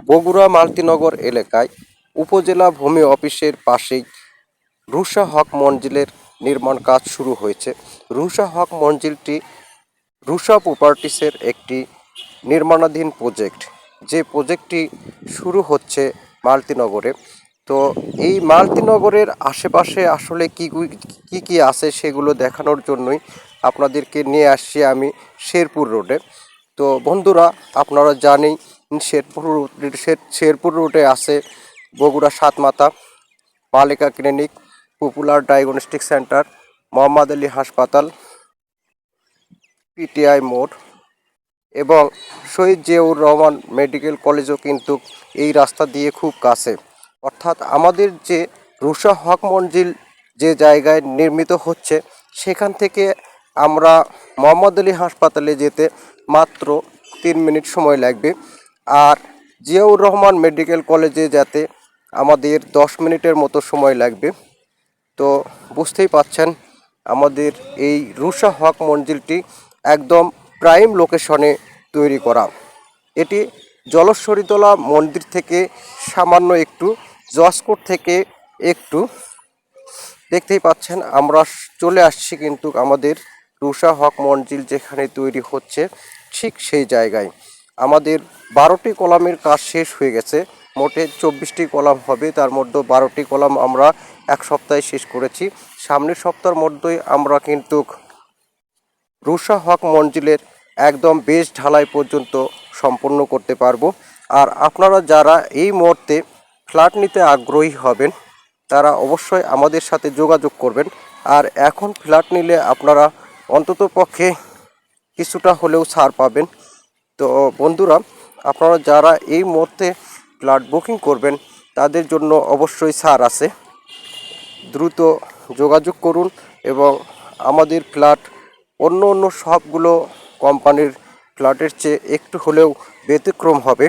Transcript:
বগুড়া মালতীনগর এলাকায় উপজেলা ভূমি অফিসের পাশেই রুষা হক মঞ্জিলের নির্মাণ কাজ শুরু হয়েছে। রুষা হক মঞ্জিলটি রুষা প্রপার্টিসের একটি নির্মাণাধীন প্রজেক্ট, যে প্রজেক্টটি শুরু হচ্ছে মালতীনগরে। তো এই মালতীনগরের আশেপাশে আসলে কি আছে সেগুলো দেখানোর জন্যই আপনাদেরকে নিয়ে আসছি আমি শেরপুর রোডে। তো বন্ধুরা, আপনারা জানেন শেরপুর রোডে আছে Bogura Satmatha, Malika clinic, popular diagnostic centre, Mohammad Ali হাসপাতাল, পিটিআই মোড় এবং শহীদ জিয়াউর রহমান মেডিকেল কলেজও কিন্তু এই রাস্তা দিয়ে খুব কাছে। অর্থাৎ আমাদের যে রুষা হক মঞ্জিল যে জায়গায় নির্মিত হচ্ছে, সেখান থেকে আমরা মোহাম্মদ আলী হাসপাতালে যেতে মাত্র 3 মিনিট সময় লাগবে, আর জিয়াউর রহমান মেডিকেল কলেজে যেতে আমাদের 10 মিনিটের মতো সময় লাগবে। তো বুঝতেই পাচ্ছেন আমাদের এই রুষা হক মঞ্জিলটি একদম প্রাইম লোকেশনে তৈরি করা। এটি জলশ্বরীতলা মন্দির থেকে সামান্য একটু, জসকোট থেকে একটু, দেখতেই পাচ্ছেন আমরা চলে আসছি কিন্তু আমাদের রুষা হক মঞ্জিল যেখানে তৈরি হচ্ছে ঠিক সেই জায়গায়। আমাদের 12টি কলামের কাজ শেষ হয়ে গেছে। মোটে 24টি কলাম হবে, তার মধ্যে 12টি কলাম আমরা এক সপ্তাহে শেষ করেছি। সামনের সপ্তাহের মধ্যেই আমরা কিন্তু রুষা হক মঞ্জিলের একদম বেস ঢালাই পর্যন্ত সম্পন্ন করতে পারবো। আর আপনারা যারা এই মুহূর্তে ফ্ল্যাট নিতে আগ্রহী হবেন, তারা অবশ্যই আমাদের সাথে যোগাযোগ করবেন। আর এখন ফ্ল্যাট নিলে আপনারা অন্তত পক্ষে কিছুটা হলেও ছাড় পাবেন। তো বন্ধুরা, আপনারা যারা এই মুহূর্তে ফ্ল্যাট বুকিং করবেন, তাদের জন্য অবশ্যই ছাড় আছে। দ্রুত যোগাযোগ করুন এবং আমাদের ফ্ল্যাট অন্য সবগুলো কোম্পানির ফ্ল্যাটের চেয়ে একটু হলেও ব্যতিক্রম হবে।